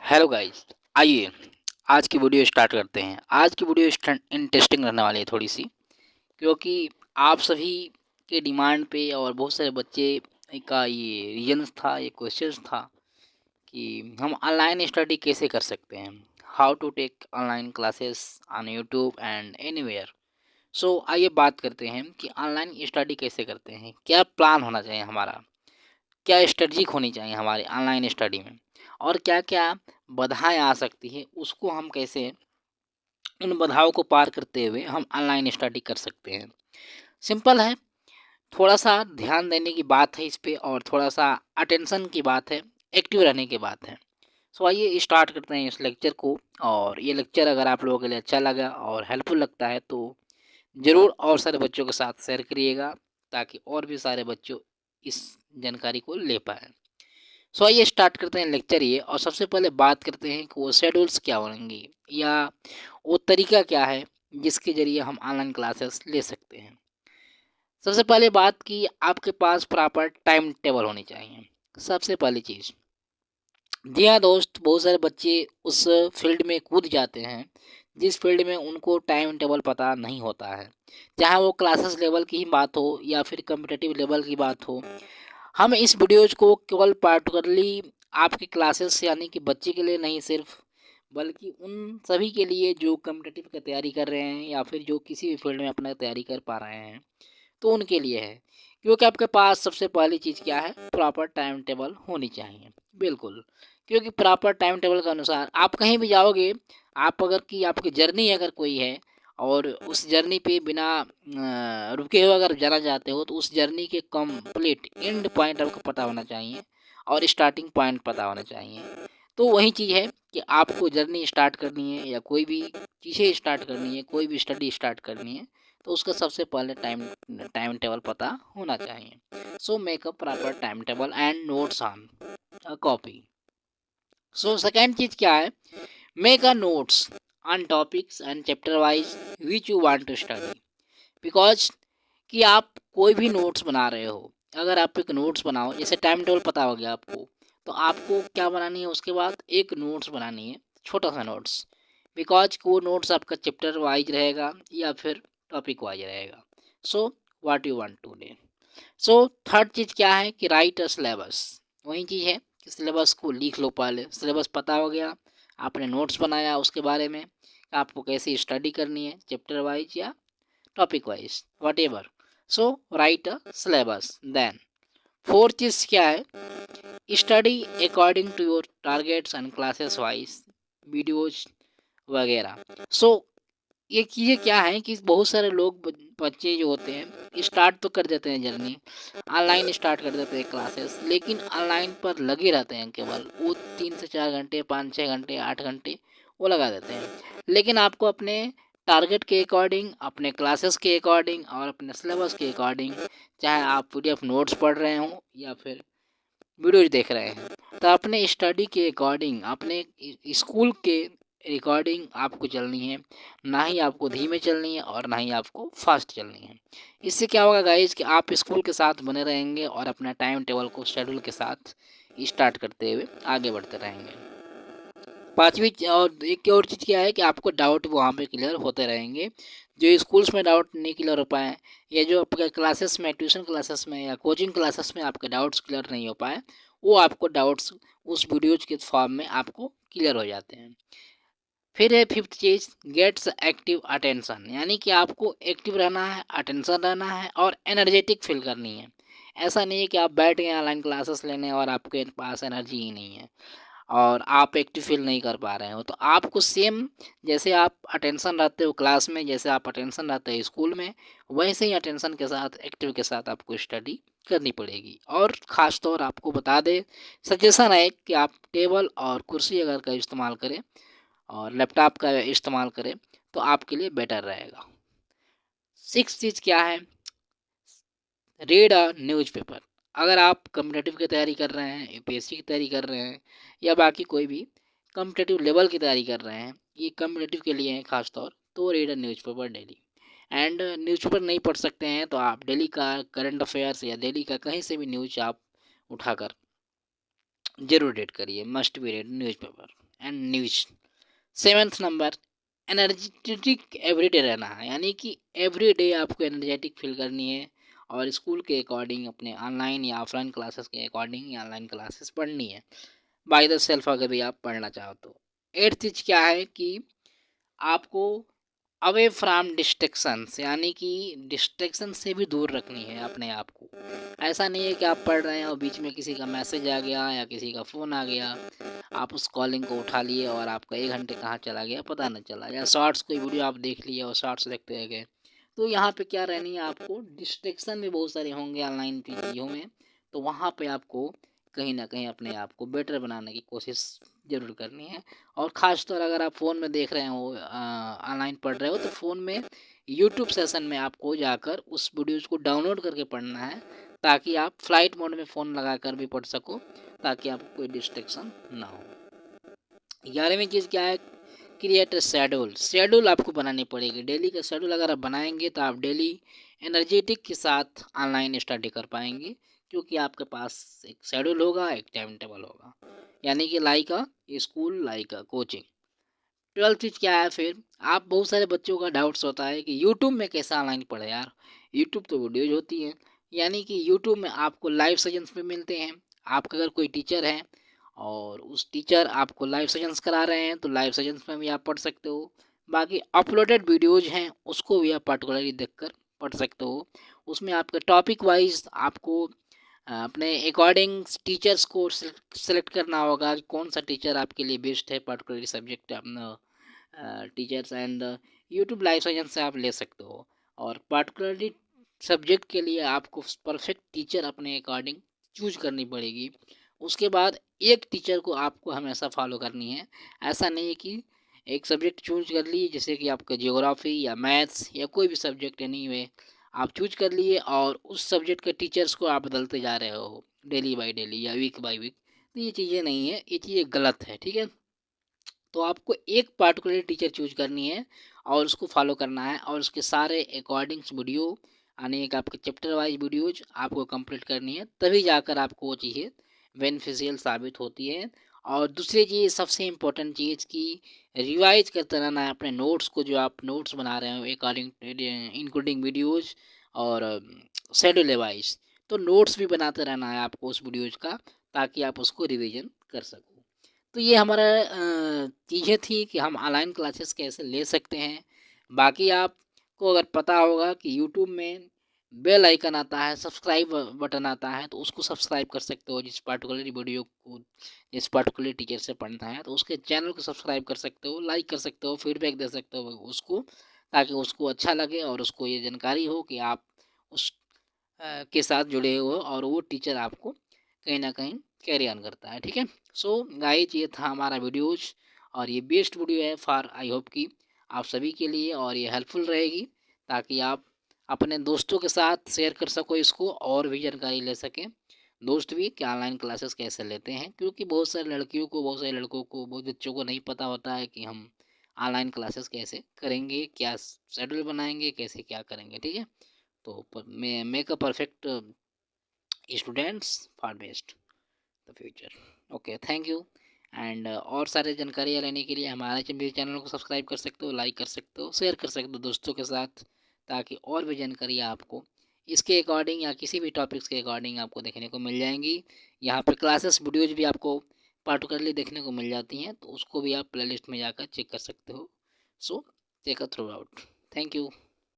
Hello guys, आइए आज की वीडियो स्टार्ट करते हैं। आज की वीडियो इंटरेस्टिंग रहने वाली है थोड़ी सी, क्योंकि आप सभी के डिमांड पे और बहुत सारे बच्चे का ये रीजन था, ये क्वेश्चन था कि हम ऑनलाइन स्टडी कैसे कर सकते हैं, how to take online classes on YouTube and anywhere. So आइए बात करते हैं कि ऑनलाइन स्टडी कैसे करते हैं, क्या प्लान होना चाहिए हमारा, क्या स्ट्रेटजिक होनी चाहिए हमारी ऑनलाइन स्टडी में, और क्या क्या बाधाएं आ सकती है, उसको हम कैसे उन बाधाओं को पार करते हुए हम ऑनलाइन स्टडी कर सकते हैं। सिंपल है, थोड़ा सा ध्यान देने की बात है इस पे, और थोड़ा सा अटेंशन की बात है, एक्टिव रहने की बात है। सो आइए स्टार्ट करते हैं इस लेक्चर को। और ये लेक्चर अगर आप लोगों के लिए अच्छा लगा और हेल्पफुल लगता है तो ज़रूर और सारे बच्चों के साथ शेयर करिएगा, ताकि और भी सारे बच्चों इस जानकारी को ले पाएँ। सो आइए स्टार्ट करते हैं लेक्चर ये, और सबसे पहले बात करते हैं कि वो शेड्यूल्स क्या होंगी, या वो तरीका क्या है जिसके ज़रिए हम ऑनलाइन क्लासेस ले सकते हैं। सबसे पहले बात की, आपके पास प्रॉपर टाइम टेबल होनी चाहिए, सबसे पहली चीज़। जी हाँ दोस्त, बहुत सारे बच्चे उस फील्ड में कूद जाते हैं जिस फील्ड में उनको टाइम टेबल पता नहीं होता है, चाहे वो क्लासेस लेवल की ही बात हो या फिर कम्पिटिटिव लेवल की बात हो। हम इस वीडियोज को केवल पार्टिकुलरली आपकी क्लासेस यानी कि बच्चे के लिए नहीं सिर्फ, बल्कि उन सभी के लिए जो कम्पिटिटिव की तैयारी कर रहे हैं या फिर जो किसी भी फील्ड में अपना तैयारी कर पा रहे हैं, तो उनके लिए है। क्योंकि आपके पास सबसे पहली चीज़ क्या है, प्रॉपर टाइम टेबल होनी चाहिए। बिल्कुल, क्योंकि प्रॉपर टाइम टेबल के अनुसार आप कहीं भी जाओगे, आप अगर कि आपकी जर्नी अगर कोई है और उस जर्नी पे बिना रुके हुए अगर जाना चाहते हो, तो उस जर्नी के कंप्लीट एंड पॉइंट आपको पता होना चाहिए और स्टार्टिंग पॉइंट पता होना चाहिए। तो वही चीज़ है कि आपको जर्नी स्टार्ट करनी है या कोई भी चीज़ें स्टार्ट करनी है, कोई भी स्टडी स्टार्ट करनी है, तो उसका सबसे पहले टाइम टाइम टेबल पता होना चाहिए। So make a proper time table and notes on a copy. So second चीज़ क्या है, make a notes on topics and chapter wise which you want to study. Because कि आप कोई भी नोट्स बना रहे हो, अगर आप एक नोट्स बनाओ, जैसे टाइम टेबल पता हो गया आपको, तो आपको क्या बनानी है, उसके बाद एक नोट्स बनानी है, छोटा सा नोट्स। बिकॉज वो नोट्स आपका चैप्टर वाइज रहेगा या फिर टॉपिक वाइज रहेगा। So what you want today. So third चीज़ क्या है कि राइट अ सिलेबस। वही चीज़ है कि सिलेबस को लिख लो, पहले सिलेबस पता हो गया, आपने नोट्स बनाया उसके बारे में, आपको कैसी स्टडी करनी है, चैप्टर वाइज या topic wise, whatever. So write a syllabus. Then fourth चीज़ क्या है, study according to your targets and classes wise videos वगैरह। सो ये चीज़ें क्या हैं कि बहुत सारे लोग बच्चे जो होते हैं स्टार्ट तो कर देते हैं जर्नी, ऑनलाइन स्टार्ट कर देते हैं क्लासेस, लेकिन ऑनलाइन पर लगे रहते हैं, केवल वो 3 से 4 घंटे, 5-6 घंटे, 8 घंटे वो लगा देते हैं। लेकिन आपको अपने टारगेट के अकॉर्डिंग, अपने क्लासेस के अकॉर्डिंग और अपने सिलेबस के अकॉर्डिंग, चाहे आप पीडीएफ नोट्स पढ़ रहे हों या फिर वीडियोज देख रहे हैं, तो अपने स्टडी के अकॉर्डिंग, अपने स्कूल के रिकॉर्डिंग आपको चलनी है। ना ही आपको धीमे चलनी है और ना ही आपको फास्ट चलनी है। इससे क्या होगा गाइज कि आप स्कूल के साथ बने रहेंगे और अपना टाइम टेबल को शेड्यूल के साथ स्टार्ट करते हुए आगे बढ़ते रहेंगे। पांचवी और एक और चीज़ क्या है कि आपको डाउट वहाँ पे क्लियर होते रहेंगे, जो स्कूल्स में डाउट नहीं क्लियर हो पाए, या जो आपके क्लासेस में, ट्यूशन क्लासेस में या कोचिंग क्लासेस में आपके डाउट्स क्लियर नहीं हो पाए, वो आपको डाउट्स उस वीडियोज के फॉर्म में आपको क्लियर हो जाते हैं। फिर है फिफ्थ चीज़, गेट्स एक्टिव अटेंशन, यानी कि आपको एक्टिव रहना है, अटेंशन रहना है और एनर्जेटिक फील करनी है। ऐसा नहीं है कि आप बैठ गए ऑनलाइन क्लासेस लेने और आपके पास एनर्जी ही नहीं है और आप एक्टिव फील नहीं कर पा रहे हो, तो आपको सेम जैसे आप अटेंशन रहते हो क्लास में, जैसे आप अटेंशन रहते हो स्कूल में, वैसे ही अटेंशन के साथ, एक्टिव के साथ आपको स्टडी करनी पड़ेगी। और ख़ास तौर आपको बता दें, सजेशन है कि आप टेबल और कुर्सी अगर का इस्तेमाल करें और लैपटॉप का इस्तेमाल करें तो आपके लिए बेटर रहेगा। सिक्स चीज़ क्या है, रीड अ न्यूज़पेपर। अगर आप कम्पिटिटिव की तैयारी कर रहे हैं, यूपीएससी की तैयारी कर रहे हैं, या बाकी कोई भी कम्पिटिटिव लेवल की तैयारी कर रहे हैं, ये कम्पिटिटिव के लिए है खास तौर, तो read a newspaper daily. And newspaper नहीं पढ़ सकते हैं तो आप डेली का करंट अफेयर्स या डेली का कहीं से भी न्यूज आप उठाकर जरूर रीड करिए, must be read newspaper. And news. Seventh number, energetic everyday रहना है, यानी कि एवरीडे आपको एनर्जेटिक फील करनी है और स्कूल के अकॉर्डिंग अपने ऑनलाइन या ऑफलाइन क्लासेस के अकॉर्डिंग या ऑनलाइन क्लासेस पढ़नी है बाय द सेल्फ, अगर भी आप पढ़ना चाहो तो। एट्थ चीज क्या है कि आपको अवे फ्रॉम डिस्ट्रैक्शंस, यानी कि डिस्ट्रैक्शन से भी दूर रखनी है अपने आप को। ऐसा नहीं है कि आप पढ़ रहे हैं और बीच में किसी का मैसेज आ गया या किसी का फ़ोन आ गया, आप उस कॉलिंग को उठा लिए और आपका 1 घंटे कहाँ चला गया पता नहीं चला, या शॉर्ट्स कोई वीडियो आप देख लिए और शॉर्ट्स देखते रह गए। तो यहाँ पे क्या रहनी है, आपको डिस्ट्रैक्शन भी बहुत सारे होंगे ऑनलाइन चीज़ों में, तो वहाँ पे आपको कहीं ना कहीं अपने आप को बेटर बनाने की कोशिश ज़रूर करनी है। और ख़ास तौर अगर आप फ़ोन में देख रहे हो, ऑनलाइन पढ़ रहे हो, तो फ़ोन में यूट्यूब सेशन में आपको जाकर उस वीडियोज़ को डाउनलोड करके पढ़ना है, ताकि आप फ्लाइट मोड में फ़ोन लगा कर भी पढ़ सको, ताकि आपको कोई डिस्ट्रैक्शन ना हो। 11वीं चीज़ क्या है, क्रिएट अ शेड्यूल। शेड्यूल आपको बनानी पड़ेगी, डेली का शेड्यूल अगर आप बनाएंगे तो आप डेली एनर्जेटिक के साथ ऑनलाइन स्टडी कर पाएंगे, क्योंकि आपके पास एक शेड्यूल होगा, एक टाइम टेबल होगा, यानी कि like a school, like a coaching. 12th चीज़ क्या है फिर, आप बहुत सारे बच्चों का डाउट्स होता है कि यूट्यूब में कैसे ऑनलाइन पढ़े यार। यूट्यूब तो वीडियोज होती है, यानी कि यूट्यूब में आपको लाइव सेशंस भी मिलते हैं। आपका अगर कोई टीचर है और उस टीचर आपको लाइव सेशंस करा रहे हैं, तो लाइव सेशंस में भी आप पढ़ सकते हो। बाकी अपलोडेड वीडियोज हैं, उसको भी आप पर्टिकुलरली देखकर पढ़ सकते हो। उसमें आपके टॉपिक वाइज आपको अपने अकॉर्डिंग टीचर्स को सेलेक्ट करना होगा कि कौन सा टीचर आपके लिए बेस्ट है, पर्टिकुलरली सब्जेक्ट अपना teachers and YouTube live session से आप ले सकते हो। और पर्टिकुलरली सब्जेक्ट के लिए आपको परफेक्ट टीचर अपने अकॉर्डिंग चूज करनी पड़ेगी। उसके बाद एक टीचर को आपको हमेशा फॉलो करनी है। ऐसा नहीं है कि एक सब्जेक्ट चूज कर लिए, जैसे कि आपका जियोग्राफी या मैथ्स या कोई भी सब्जेक्ट एनी वे आप चूज कर लिए और उस सब्जेक्ट के टीचर्स को आप बदलते जा रहे हो डेली बाय डेली या वीक बाय वीक, तो ये चीज़ें नहीं है, ये चीज़ें गलत है, ठीक है। तो आपको एक पार्टिकुलर टीचर चूज करनी है और उसको फॉलो करना है, और उसके सारे अकॉर्डिंग्स वीडियो, यानी एक आपके चैप्टर वाइज वीडियोज आपको कंप्लीट करनी है, तभी जाकर आपको वो चीज़ें बेनिफिशियल साबित होती है। और दूसरी चीज़, सबसे इम्पोर्टेंट चीज़ की रिवाइज करते रहना है अपने नोट्स को, जो आप नोट्स बना रहे हो अकॉर्डिंग इंक्लूडिंग वीडियोज और शेड्यूल वाइज, तो नोट्स भी बनाते रहना है आपको उस वीडियोज का, ताकि आप उसको रिविजन कर सको। तो ये हमारा चीज़ें थी कि हम ऑनलाइन क्लासेस कैसे ले सकते हैं। बाकी आपको अगर पता होगा कि यूट्यूब में बेल आइकन आता है, सब्सक्राइब बटन आता है, तो उसको सब्सक्राइब कर सकते हो। जिस पार्टिकुलर वीडियो को जिस पार्टिकुलर टीचर से पढ़ना है, तो उसके चैनल को सब्सक्राइब कर सकते हो, लाइक कर सकते हो, फीडबैक दे सकते हो उसको, ताकि उसको अच्छा लगे और उसको ये जानकारी हो कि आप उस के साथ जुड़े हो और वो टीचर आपको कहीं ना कहीं कैरी ऑन करता है, ठीक है। सो गाइज, ये था हमारा वीडियोज और ये बेस्ट वीडियो है फॉर, आई होप कि आप सभी के लिए, और ये हेल्पफुल रहेगी, ताकि आप अपने दोस्तों के साथ शेयर कर सको इसको और भी जानकारी ले सकें दोस्त भी कि ऑनलाइन क्लासेस कैसे लेते हैं, क्योंकि बहुत सारी लड़कियों को, बहुत सारे लड़कों को, बहुत बच्चों को नहीं पता होता है कि हम ऑनलाइन क्लासेस कैसे करेंगे, क्या शेड्यूल बनाएंगे, कैसे क्या करेंगे, ठीक है। तो make a perfect students for best the future. Okay, thank you. And और सारे जानकारियाँ लेने के लिए हमारे चैनल को सब्सक्राइब कर सकते हो, लाइक कर सकते हो, शेयर कर सकते हो दोस्तों के साथ, ताकि और भी जानकारियाँ आपको इसके अकॉर्डिंग या किसी भी टॉपिक्स के अकॉर्डिंग आपको देखने को मिल जाएंगी। यहाँ पे क्लासेस वीडियोज भी आपको पार्टिकुलरली देखने को मिल जाती हैं, तो उसको भी आप प्लेलिस्ट में जाकर चेक कर सकते हो। So check a throughout. Thank you.